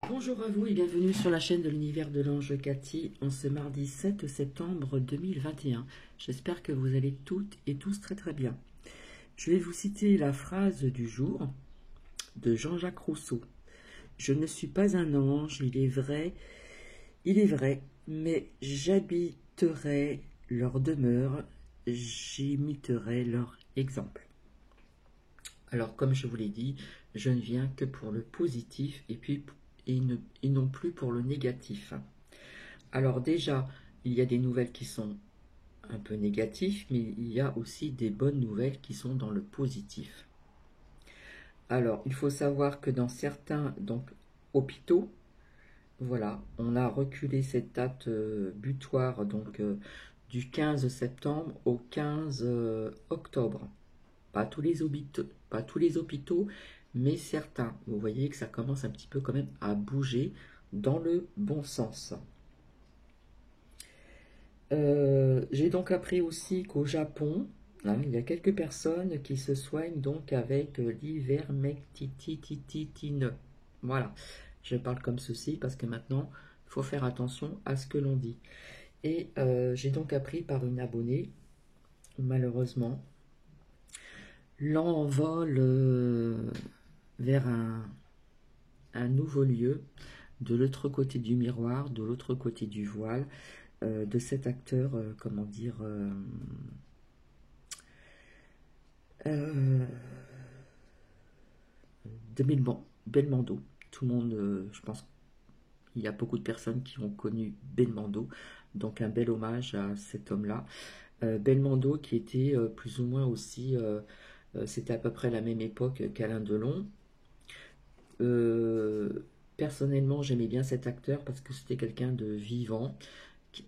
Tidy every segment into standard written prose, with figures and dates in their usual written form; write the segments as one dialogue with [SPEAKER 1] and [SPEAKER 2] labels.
[SPEAKER 1] Bonjour à vous et bienvenue sur la chaîne de l'univers de l'ange Cathy en ce mardi 7 septembre 2021. J'espère que vous allez toutes et tous très très bien. Je vais vous citer la phrase du jour de Jean-Jacques Rousseau. Je ne suis pas un ange, il est vrai, mais j'habiterai leur demeure, j'imiterai leur exemple. Alors comme je vous l'ai dit, je ne viens que pour le positif et non plus pour le négatif. Alors déjà, il y a des nouvelles qui sont un peu négatives, mais il y a aussi des bonnes nouvelles qui sont dans le positif. Alors, il faut savoir que dans certains hôpitaux, voilà, on a reculé cette date butoir du 15 septembre au 15 octobre. Pas tous les hôpitaux, mais certains. Vous voyez que ça commence un petit peu quand même à bouger dans le bon sens. J'ai donc appris aussi qu'au Japon, il y a quelques personnes qui se soignent donc avec l'ivermectine. Voilà, je parle comme ceci parce que maintenant, il faut faire attention à ce que l'on dit. Et j'ai donc appris par une abonnée, malheureusement, l'envol vers un nouveau lieu, de l'autre côté du miroir, de l'autre côté du voile, de cet acteur, de Belmondo. Tout le monde, je pense qu'il y a beaucoup de personnes qui ont connu Belmondo, donc un bel hommage à cet homme-là. Belmondo qui était plus ou moins aussi, c'était à peu près la même époque qu'Alain Delon. Personnellement, j'aimais bien cet acteur parce que c'était quelqu'un de vivant.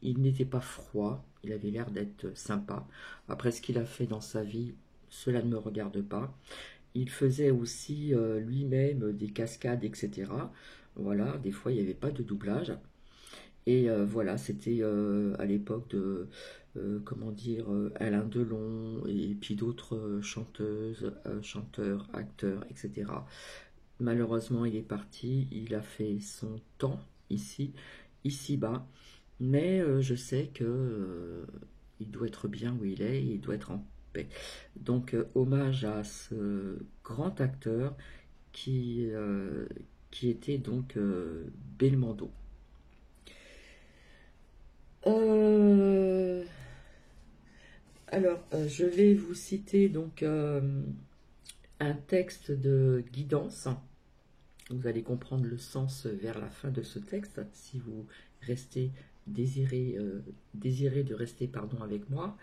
[SPEAKER 1] Il n'était pas froid, il avait l'air d'être sympa. Après ce qu'il a fait dans sa vie, cela ne me regarde pas. Il faisait aussi lui-même des cascades, etc. Voilà, des fois il n'y avait pas de doublage. Et voilà, c'était à l'époque de, Alain Delon et puis d'autres chanteuses, chanteurs, acteurs, etc. Malheureusement, il est parti, il a fait son temps ici-bas, mais je sais que il doit être bien où il est, il doit être en paix. Donc, hommage à ce grand acteur qui, qui était donc Belmondo. Je vais vous citer donc un texte de guidance. Vous allez comprendre le sens vers la fin de ce texte si vous désirez de rester avec moi,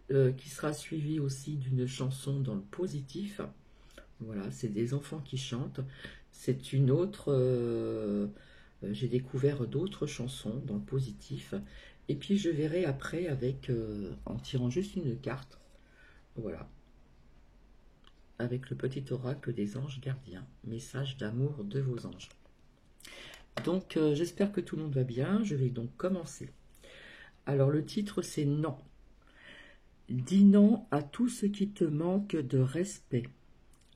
[SPEAKER 1] qui sera suivi aussi d'une chanson dans le positif. Voilà, c'est des enfants qui chantent. C'est une autre. J'ai découvert d'autres chansons dans le positif. Et puis je verrai après en tirant juste une carte. Voilà. Avec le petit oracle des anges gardiens. Message d'amour de vos anges. Donc j'espère que tout le monde va bien. Je vais donc commencer. Alors le titre c'est Non. Dis non à tout ce qui te manque de respect.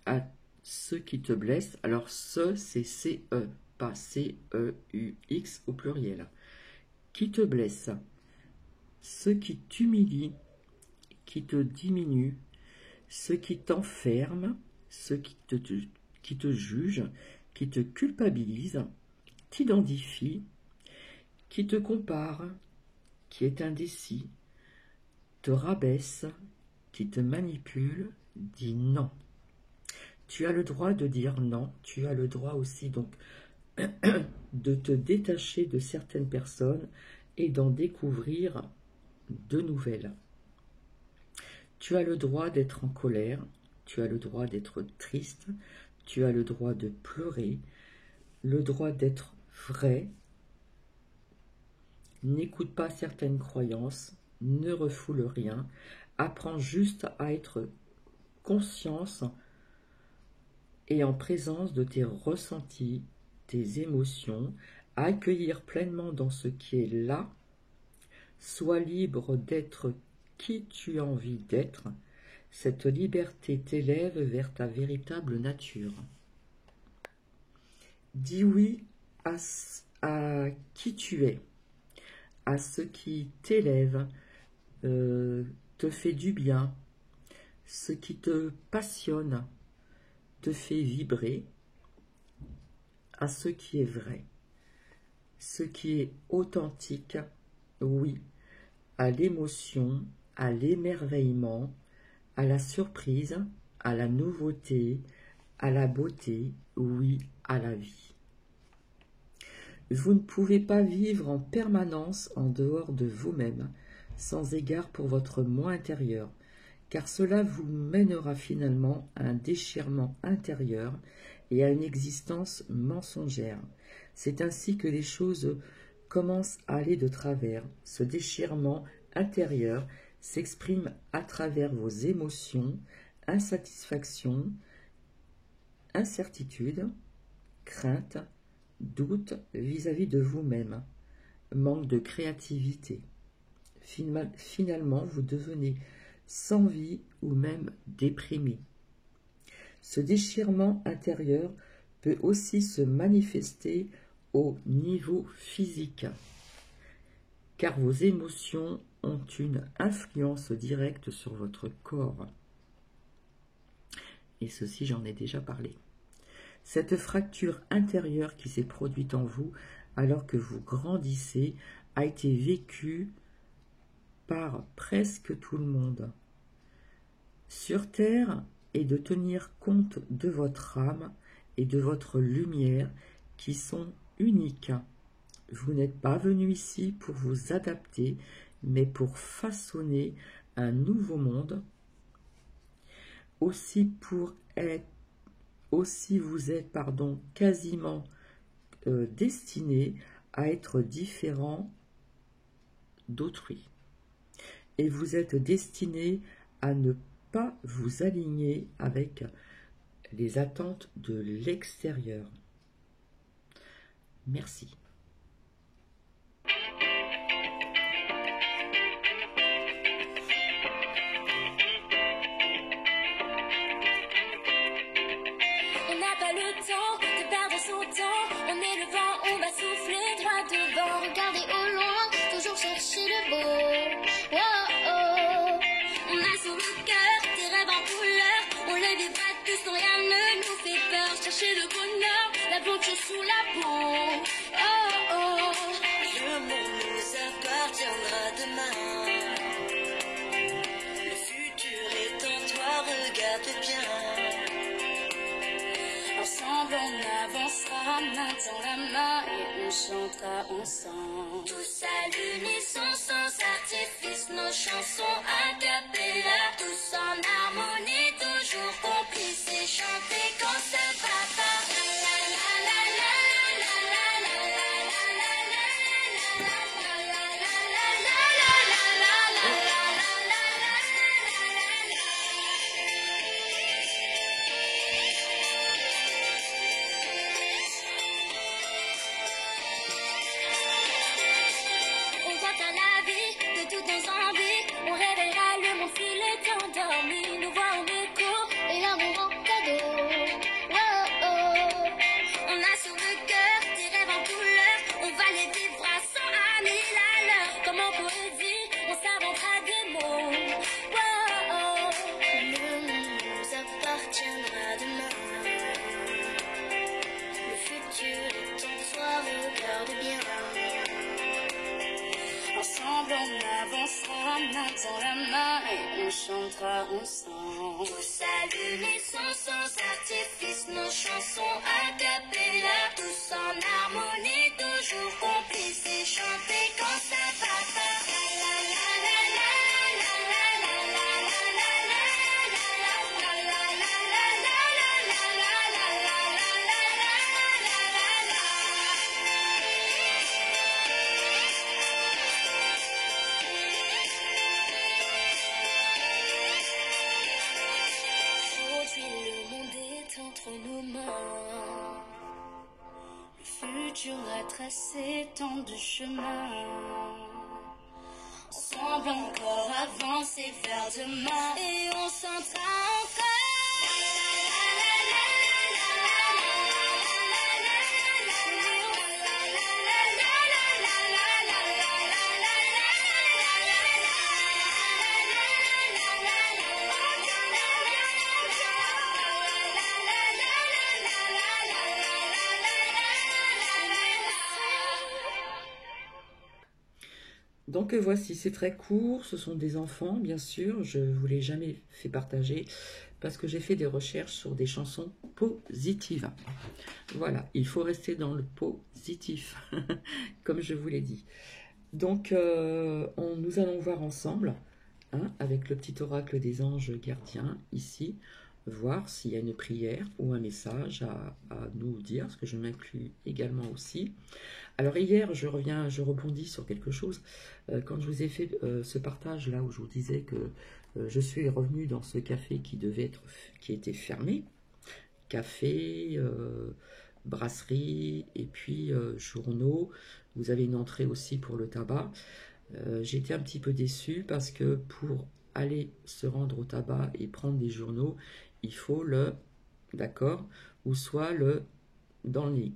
[SPEAKER 1] À ceux qui te blessent. Alors ce c'est C-E, pas C-E-U-X au pluriel. Qui te blesse. Ceux qui t'humilient, qui te diminuent, ceux qui t'enferment, ceux qui te jugent, qui te culpabilisent, t'identifient, qui te comparent, qui est indécis, te rabaisse, qui te manipule, dis non. Tu as le droit de dire non, tu as le droit aussi donc de te détacher de certaines personnes et d'en découvrir de nouvelles. Tu as le droit d'être en colère, tu as le droit d'être triste, tu as le droit de pleurer, le droit d'être vrai. N'écoute pas certaines croyances, ne refoule rien, apprends juste à être conscience et en présence de tes ressentis, tes émotions, à accueillir pleinement dans ce qui est là. Sois libre d'être qui tu as envie d'être. Cette liberté t'élève vers ta véritable nature. Dis oui à qui tu es, à ce qui t'élève, te fait du bien, ce qui te passionne, te fait vibrer, à ce qui est vrai, ce qui est authentique, oui, à l'émotion, à l'émerveillement, à la surprise, à la nouveauté, à la beauté, oui, à la vie. Vous ne pouvez pas vivre en permanence en dehors de vous-même, sans égard pour votre moi intérieur, car cela vous mènera finalement à un déchirement intérieur et à une existence mensongère. C'est ainsi que les choses commencent à aller de travers. Ce déchirement intérieur s'exprime à travers vos émotions, insatisfaction, incertitude, crainte, doute vis-à-vis de vous-même, manque de créativité. Finalement, vous devenez sans vie ou même déprimé. Ce déchirement intérieur peut aussi se manifester au niveau physique, car vos émotions ont une influence directe sur votre corps. Et ceci, j'en ai déjà parlé. Cette fracture intérieure qui s'est produite en vous alors que vous grandissez a été vécue par presque tout le monde. Sur Terre, est de tenir compte de votre âme et de votre lumière qui sont uniques. Vous n'êtes pas venu ici pour vous adapter, mais pour façonner un nouveau monde. Aussi vous êtes quasiment destiné à être différent d'autrui. Et vous êtes destiné à ne pas vous aligner avec les attentes de l'extérieur. Merci.
[SPEAKER 2] On n'a pas le temps de perdre son temps. On est le vent, on va souffler droit devant. Regardez au loin, toujours chercher le beau. Oh, oh. On a sous le cœur des rêves en couleur. On les vivra tous, rien ne nous fait peur. Chercher le bonheur, l'aventure sous la peau. Oh, oh. Le monde nous appartiendra demain. Le futur est en toi, regarde bien. Ensemble on avancera main dans la main et on chantera ensemble. Tous à l'unisson sans artifice, nos chansons a cappella. Tous en harmonie, toujours complices et chanter quand ça va pas. La la la la la la la la la la on croit à la vie de toutes nos envies. On réveillera le monde s'il est endormi. Nous voit en écho et l'amour en cadeau. Oh, oh. On a sur le cœur des rêves en couleur. On va les vivre à 100 à 1000 à l'heure. Comme en poésie, on s'inventera des mots. Oh, oh. Le monde nous appartiendra demain. Le futur est en toi, regarde bien. Ensemble on avancera main dans la main et on chantera ensemble. Tous à l'unisson sans artifice, nos chansons a cappella. Tous en harmonie, toujours complices et chanter quand ça va pas. La la la la la la la la la la la la la la Aujourd'hui le monde est entre nos mains. Le futur a tracé tant de chemins. Ensemble encore avancer vers demain et on chantera encore. La la la la la la la la la la la la la.
[SPEAKER 1] Donc voici, c'est très court, ce sont des enfants, bien sûr, je ne vous l'ai jamais fait partager parce que j'ai fait des recherches sur des chansons positives. Voilà, il faut rester dans le positif, comme je vous l'ai dit. Donc, nous allons voir ensemble, hein, avec le petit oracle des anges gardiens, ici, voir s'il y a une prière ou un message à nous dire, ce que je m'inclus également aussi. Alors hier, je rebondis sur quelque chose. Quand je vous ai fait ce partage là où je vous disais que je suis revenu dans ce café qui était fermé, café, brasserie et puis journaux. Vous avez une entrée aussi pour le tabac. J'étais un petit peu déçu parce que pour aller se rendre au tabac et prendre des journaux, il faut d'accord, ou soit dans le lit.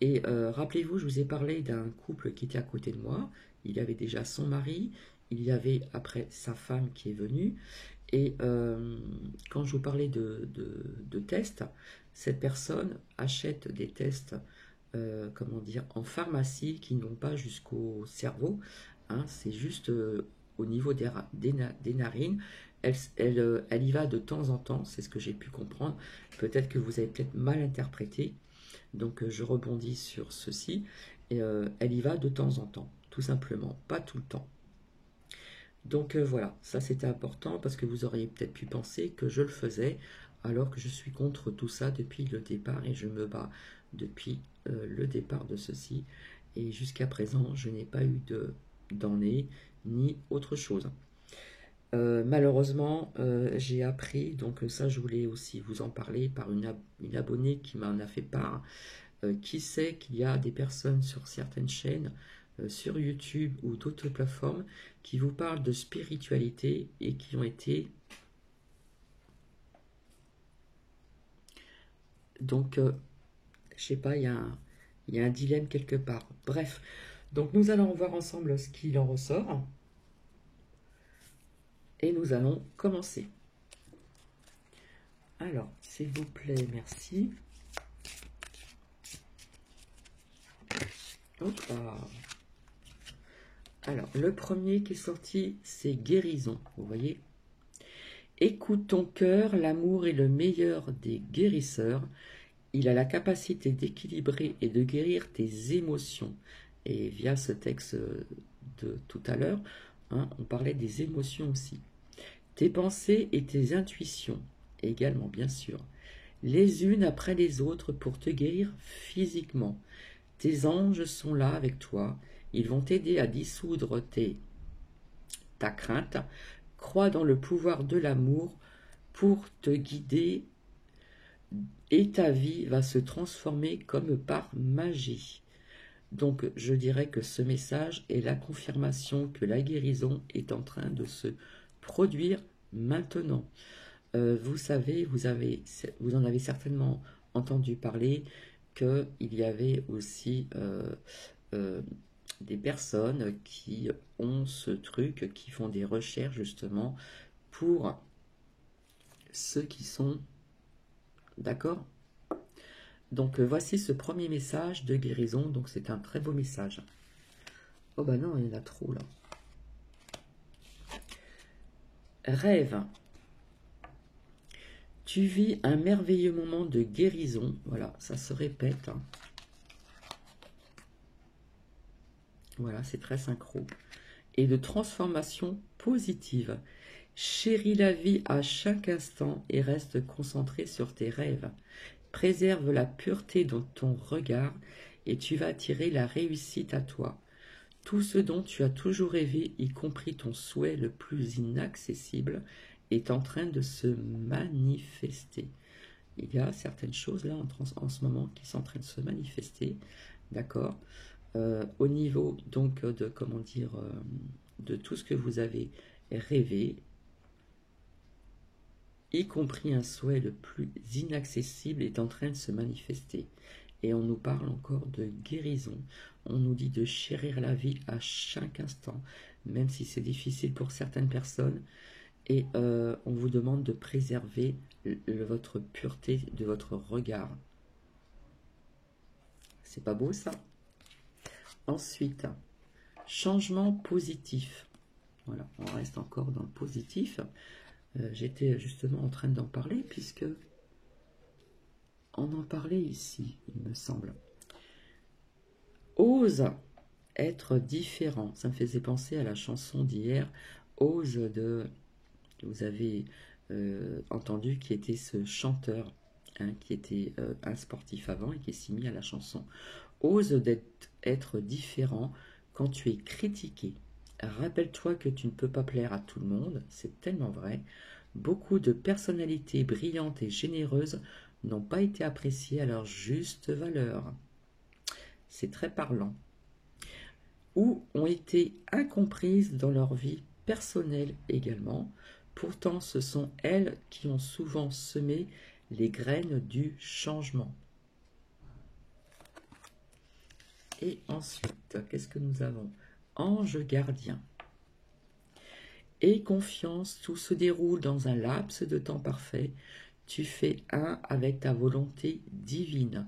[SPEAKER 1] Et rappelez-vous, je vous ai parlé d'un couple qui était à côté de moi. Il y avait déjà son mari, il y avait après sa femme qui est venue. Et quand je vous parlais de tests, cette personne achète des tests, comment dire, en pharmacie qui ne vont pas jusqu'au cerveau. Hein, c'est juste au niveau des narines. Elle y va de temps en temps, c'est ce que j'ai pu comprendre. Peut-être que vous avez peut-être mal interprété. Donc je rebondis sur ceci, et elle y va de temps en temps, tout simplement, pas tout le temps. Donc voilà, ça c'était important parce que vous auriez peut-être pu penser que je le faisais alors que je suis contre tout ça depuis le départ et je me bats depuis le départ de ceci. Et jusqu'à présent, je n'ai pas eu d'année ni autre chose. Malheureusement, j'ai appris, donc ça je voulais aussi vous en parler par une abonnée qui m'en a fait part, qui sait qu'il y a des personnes sur certaines chaînes, sur YouTube ou d'autres plateformes, qui vous parlent de spiritualité et qui ont été... Donc, je sais pas, il y a un dilemme quelque part. Bref, donc nous allons voir ensemble ce qu'il en ressort. Et nous allons commencer. Alors, s'il vous plaît, merci. Hop là. Alors, le premier qui est sorti, c'est guérison. Vous voyez? Écoute ton cœur, l'amour est le meilleur des guérisseurs. Il a la capacité d'équilibrer et de guérir tes émotions. Et via ce texte de tout à l'heure, hein, on parlait des émotions aussi. Tes pensées et tes intuitions, également bien sûr, les unes après les autres pour te guérir physiquement. Tes anges sont là avec toi, ils vont t'aider à dissoudre ta crainte. Crois dans le pouvoir de l'amour pour te guider et ta vie va se transformer comme par magie. Donc je dirais que ce message est la confirmation que la guérison est en train de se produire maintenant. Vous savez, vous en avez certainement entendu parler qu'il y avait aussi des personnes qui ont ce truc, qui font des recherches justement pour ceux qui sont d'accord. Donc voici ce premier message de guérison, donc c'est un très beau message. Oh bah non, il y en a trop là. Rêve. Tu vis un merveilleux moment de guérison. Voilà, ça se répète. Hein. Voilà, c'est très synchro. Et de transformation positive. Chéris la vie à chaque instant et reste concentré sur tes rêves. Préserve la pureté dans ton regard et tu vas attirer la réussite à toi. Tout ce dont tu as toujours rêvé, y compris ton souhait le plus inaccessible, est en train de se manifester. Il y a certaines choses là en ce moment qui sont en train de se manifester, d'accord, au niveau donc de, comment dire, de tout ce que vous avez rêvé, y compris un souhait le plus inaccessible est en train de se manifester. Et on nous parle encore de guérison. On nous dit de chérir la vie à chaque instant, même si c'est difficile pour certaines personnes. Et on vous demande de préserver votre pureté de votre regard. C'est pas beau ça? Ensuite, Changement positif. Voilà, on reste encore dans le positif. J'étais justement en train d'en parler puisque on en parlait ici, il me semble. Ose être différent. Ça me faisait penser à la chanson d'hier, Ose de... Vous avez entendu qui était ce chanteur, hein, qui était un sportif avant et qui s'est mis à la chanson. Ose être différent quand tu es critiqué. Rappelle-toi que tu ne peux pas plaire à tout le monde, c'est tellement vrai. Beaucoup de personnalités brillantes et généreuses n'ont pas été appréciées à leur juste valeur. C'est très parlant. Ou ont été incomprises dans leur vie personnelle également. Pourtant, ce sont elles qui ont souvent semé les graines du changement. Et ensuite, qu'est-ce que nous avons? Ange gardien. Aie confiance, tout se déroule dans un laps de temps parfait. Tu fais un avec ta volonté divine.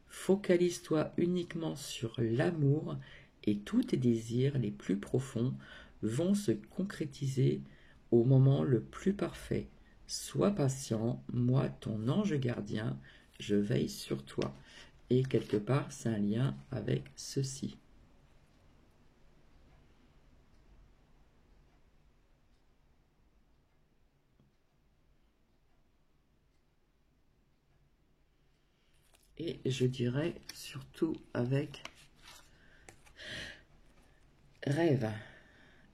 [SPEAKER 1] Focalise-toi uniquement sur l'amour et tous tes désirs les plus profonds vont se concrétiser au moment le plus parfait. Sois patient, moi ton ange gardien, je veille sur toi. Et quelque part, c'est un lien avec ceci. Et je dirais surtout avec rêve.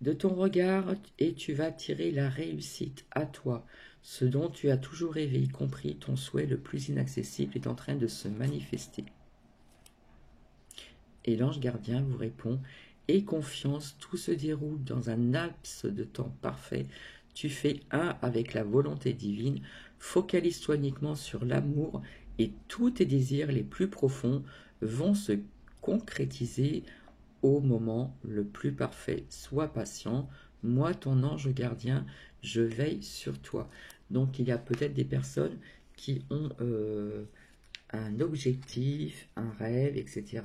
[SPEAKER 1] De ton regard, et tu vas tirer la réussite à toi. Ce dont tu as toujours rêvé, y compris ton souhait le plus inaccessible, est en train de se manifester. Et l'ange gardien vous répond, aie confiance, tout se déroule dans un laps de temps parfait. Tu fais un avec la volonté divine. Focalise-toi uniquement sur l'amour et tous tes désirs les plus profonds vont se concrétiser au moment le plus parfait. Sois patient, moi ton ange gardien, je veille sur toi. Donc il y a peut-être des personnes qui ont un objectif, un rêve, etc.,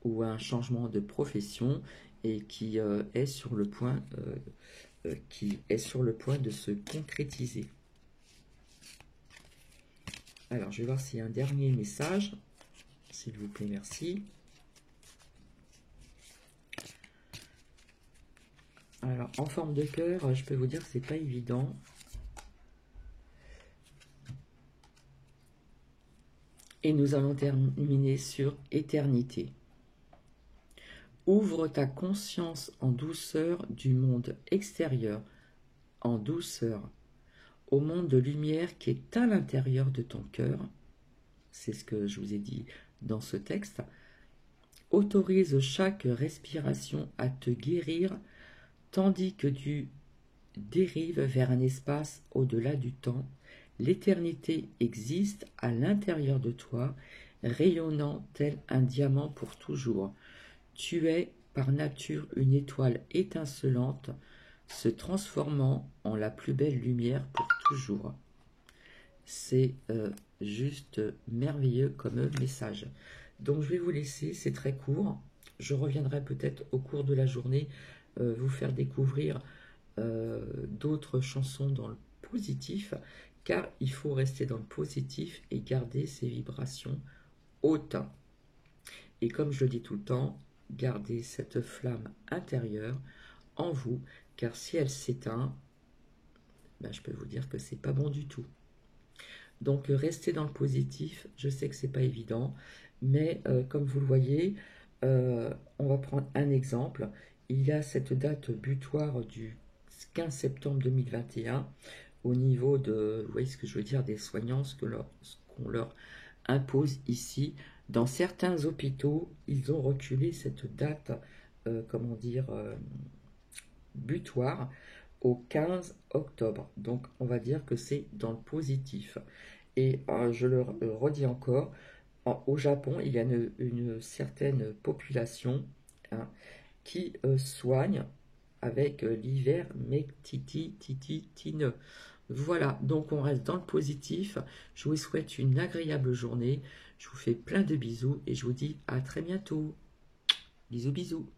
[SPEAKER 1] ou un changement de profession et qui est sur le point de se concrétiser. Alors, je vais voir s'il y a un dernier message. S'il vous plaît, merci. Alors, en forme de cœur, je peux vous dire que c'est pas évident. Et nous allons terminer sur éternité. Ouvre ta conscience en douceur du monde extérieur, en douceur, au monde de lumière qui est à l'intérieur de ton cœur. C'est ce que je vous ai dit dans ce texte. Autorise chaque respiration à te guérir, tandis que tu dérives vers un espace au-delà du temps. L'éternité existe à l'intérieur de toi, rayonnant tel un diamant pour toujours. Tu es par nature une étoile étincelante, se transformant en la plus belle lumière pour toujours. C'est juste merveilleux comme message. Donc je vais vous laisser, c'est très court. Je reviendrai peut-être au cours de la journée vous faire découvrir d'autres chansons dans le positif, car il faut rester dans le positif et garder ses vibrations hautes. Et comme je le dis tout le temps, gardez cette flamme intérieure en vous, car si elle s'éteint, ben, je peux vous dire que c'est pas bon du tout. Donc restez dans le positif. Je sais que c'est pas évident, mais comme vous le voyez, on va prendre un exemple. Il y a cette date butoir du 15 septembre 2021 au niveau de, vous voyez ce que je veux dire, des soignants, ce qu'on leur impose ici. Dans certains hôpitaux, ils ont reculé cette date, butoir au 15 octobre. Donc, on va dire que c'est dans le positif. Et je le redis encore, au Japon, il y a une certaine population qui soigne avec l'hiver tineux. Voilà, donc on reste dans le positif. Je vous souhaite une agréable journée. Je vous fais plein de bisous et je vous dis à très bientôt. Bisous, bisous.